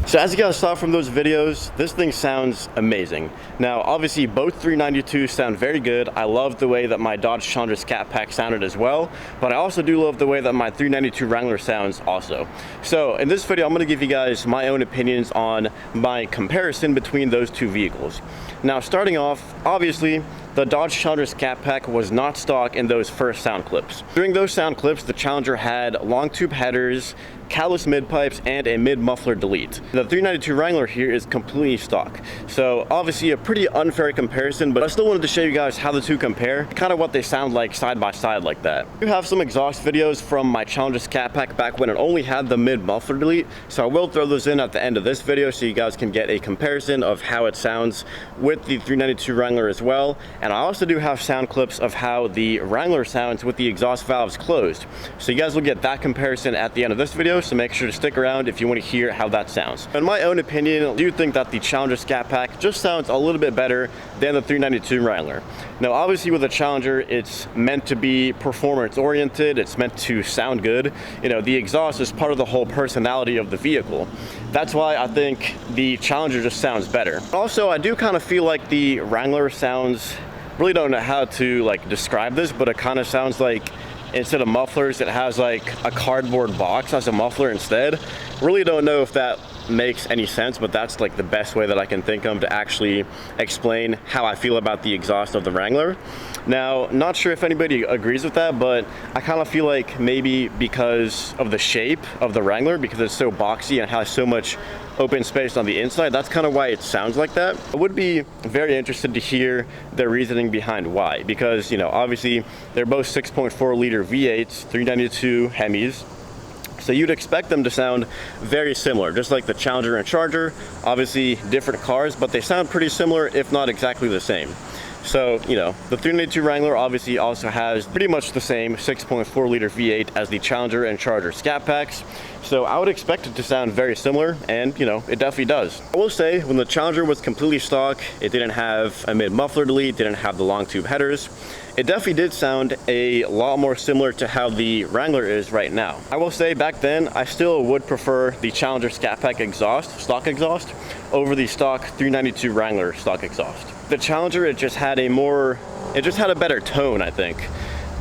So as you guys saw from those videos, this thing sounds amazing. Now, obviously both 392s sound very good. I love the way that my Dodge Challenger ScatPack sounded as well, but I also do love the way that my 392 Wrangler sounds also. So in this video, I'm gonna give you guys my own opinions on my comparison between those two vehicles. Now, starting off, obviously, the Dodge Challenger ScatPack was not stock in those first sound clips. During those sound clips, the Challenger had long tube headers, callus mid pipes, and a mid muffler delete. The 392 Wrangler here is completely stock. So obviously a pretty unfair comparison, but I still wanted to show you guys how the two compare, kind of what they sound like side by side like that. I do have some exhaust videos from my Challenger ScatPack back when it only had the mid muffler delete, so I will throw those in at the end of this video so you guys can get a comparison of how it sounds with the 392 Wrangler as well. And I also do have sound clips of how the Wrangler sounds with the exhaust valves closed. So you guys will get that comparison at the end of this video, so make sure to stick around if you want to hear how that sounds. In my own opinion, I do think that the Challenger ScatPack just sounds a little bit better than the 392 Wrangler. Now obviously with the Challenger, it's meant to be performance oriented, it's meant to sound good. You know, the exhaust is part of the whole personality of the vehicle. That's why I think the Challenger just sounds better. Also, I do kind of feel like the Wrangler sounds, really don't know how to like describe this, but it kind of sounds like instead of mufflers, it has like a cardboard box as a muffler instead. Really don't know if that makes any sense, but that's like the best way that I can think of to actually explain how I feel about the exhaust of the Wrangler. Now, not sure if anybody agrees with that, but I kind of feel like maybe because of the shape of the Wrangler, because it's so boxy and has so much open space on the inside, that's kind of why it sounds like that. I would be very interested to hear their reasoning behind why, because, you know, obviously they're both 6.4 liter V8s, 392 Hemis. So you'd expect them to sound very similar, just like the Challenger and Charger. Obviously different cars, but they sound pretty similar, if not exactly the same. So, you know, the 392 Wrangler obviously also has pretty much the same 6.4 liter V8 as the Challenger and Charger ScatPacks. So I would expect it to sound very similar, and you know, it definitely does. I will say, when the Challenger was completely stock, it didn't have a mid muffler delete, didn't have the long tube headers. It definitely did sound a lot more similar to how the Wrangler is right now. I will say back then, I still would prefer the Challenger ScatPack exhaust, stock exhaust, over the stock 392 Wrangler stock exhaust. The Challenger, it just had a better tone, I think.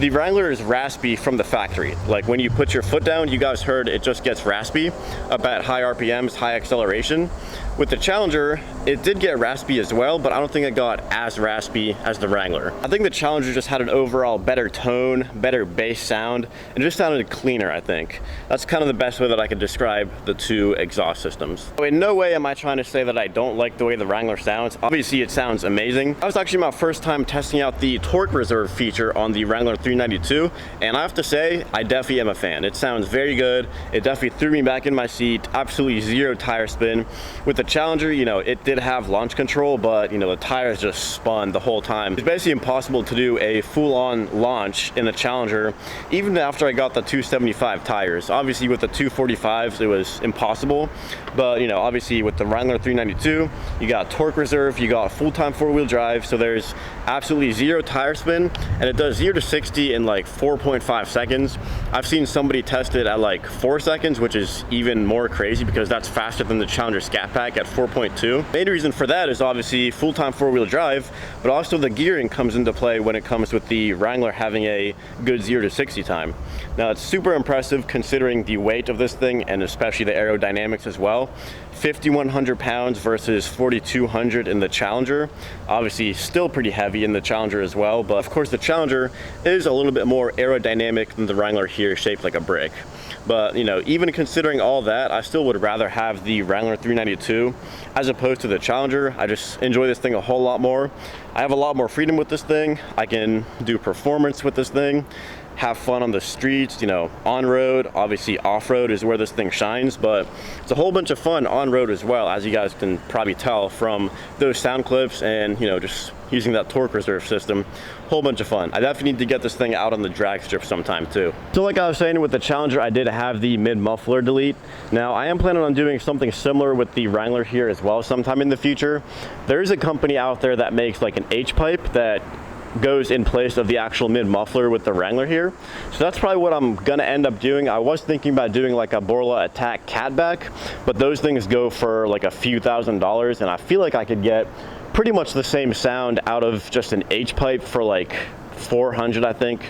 The Wrangler is raspy from the factory. Like when you put your foot down, you guys heard it just gets raspy up at high RPMs, high acceleration. With the Challenger, it did get raspy as well, but I don't think it got as raspy as the Wrangler. I think the Challenger just had an overall better tone, better bass sound, and just sounded cleaner, I think. That's kind of the best way that I could describe the two exhaust systems. So in no way am I trying to say that I don't like the way the Wrangler sounds. Obviously, it sounds amazing. That was actually my first time testing out the torque reserve feature on the Wrangler 392, and I have to say, I definitely am a fan. It sounds very good. It definitely threw me back in my seat. Absolutely zero tire spin. With the Challenger, you know, it did have launch control, but you know, the tires just spun the whole time. It's basically impossible to do a full-on launch in the Challenger, even after I got the 275 tires. Obviously with the 245s, it was impossible, but you know, obviously with the Wrangler 392, you got torque reserve, you got full-time four-wheel drive, so there's absolutely zero tire spin, and it does 0 to 60 in like 4.5 seconds. I've seen somebody test it at like 4 seconds, which is even more crazy because that's faster than the Challenger ScatPack at 4.2. Main reason for that is obviously full-time four-wheel drive, but also the gearing comes into play when it comes with the Wrangler having a good 0 to 60 time. Now it's super impressive considering the weight of this thing and especially the aerodynamics as well. 5,100 pounds versus 4,200 in the Challenger. Obviously still pretty heavy in the Challenger as well, but of course the Challenger is a little bit more aerodynamic than the Wrangler here, shaped like a brick. But you know, even considering all that, I still would rather have the Wrangler 392 as opposed to the Challenger. I just enjoy this thing a whole lot more. I have a lot more freedom with this thing. I can do performance with this thing, have fun on the streets, you know, on-road. Obviously off-road is where this thing shines, but it's a whole bunch of fun on-road as well, as you guys can probably tell from those sound clips and, you know, just using that torque reserve system. Whole bunch of fun. I definitely need to get this thing out on the drag strip sometime too. So like I was saying, with the Challenger, I did have the mid muffler delete. Now I am planning on doing something similar with the Wrangler here as well sometime in the future. There is a company out there that makes like an H pipe that goes in place of the actual mid muffler with the Wrangler here. So that's probably what I'm gonna end up doing. I was thinking about doing like a Borla Attack catback, but those things go for like a few $1,000s, and I feel like I could get pretty much the same sound out of just an H pipe for like $400, I think,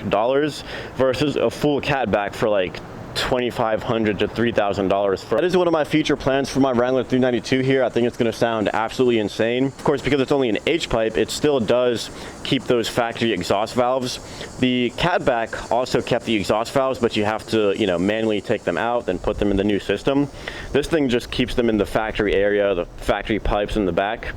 versus a full catback for like $2,500 to $3,000. That is one of my future plans for my Wrangler 392 here. I think it's going to sound absolutely insane. Of course, because it's only an H pipe, it still does keep those factory exhaust valves. The catback also kept the exhaust valves, but you have to, you know, manually take them out and put them in the new system. This thing just keeps them in the factory area, the factory pipes in the back.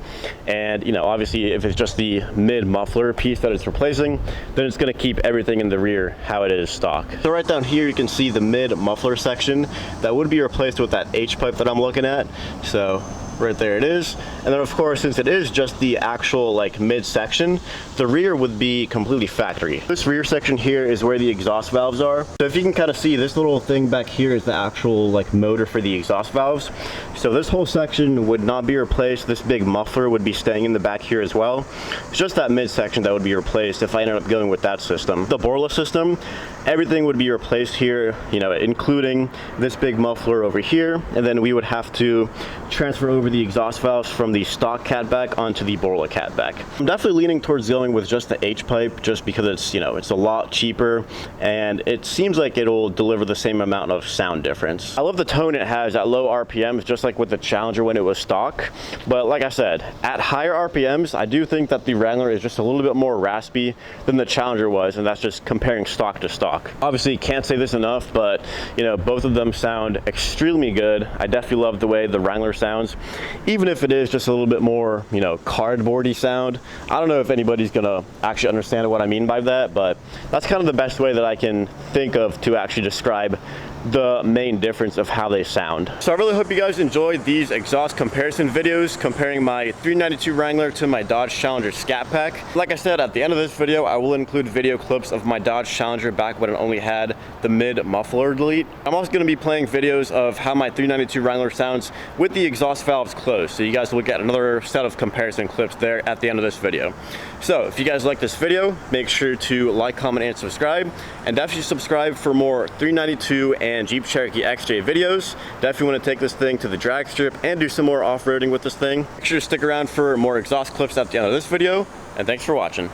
And, you know, obviously if it's just the mid muffler piece that it's replacing, then it's going to keep everything in the rear how it is stock. So right down here you can see the mid muffler section that would be replaced with that H pipe that I'm looking at. So right there it is. And then of course, since it is just the actual like mid section, the rear would be completely factory. This rear section here is where the exhaust valves are. So if you can kind of see, this little thing back here is the actual like motor for the exhaust valves. So this whole section would not be replaced. This big muffler would be staying in the back here as well. It's just that mid section that would be replaced if I ended up going with that system. The Borla system, everything would be replaced here, you know, including this big muffler over here. And then we would have to transfer over the exhaust valves from the stock catback onto the Borla catback. I'm definitely leaning towards going with just the H pipe, just because it's, you know, it's a lot cheaper and it seems like it'll deliver the same amount of sound difference. I love the tone it has at low RPMs, just like with the Challenger when it was stock. But like I said, at higher RPMs, I do think that the Wrangler is just a little bit more raspy than the Challenger was, and that's just comparing stock to stock. Obviously, can't say this enough, but you know, both of them sound extremely good. I definitely love the way the Wrangler sounds, even if it is just a little bit more, you know, cardboardy sound. I don't know if anybody's gonna actually understand what I mean by that, but that's kind of the best way that I can think of to actually describe the main difference of how they sound. So I really hope you guys enjoyed these exhaust comparison videos comparing my 392 Wrangler to my Dodge Challenger ScatPack. Like I said, at the end of this video, I will include video clips of my Dodge Challenger back when it only had the mid muffler delete. I'm also going to be playing videos of how my 392 Wrangler sounds with the exhaust valves closed, so you guys will get another set of comparison clips there at the end of this video. So if you guys like this video, make sure to like, comment, and subscribe, and definitely subscribe for more 392 and Jeep Cherokee XJ videos. Definitely want to take this thing to the drag strip and do some more off-roading with this thing. Make sure to stick around for more exhaust clips at the end of this video, and thanks for watching.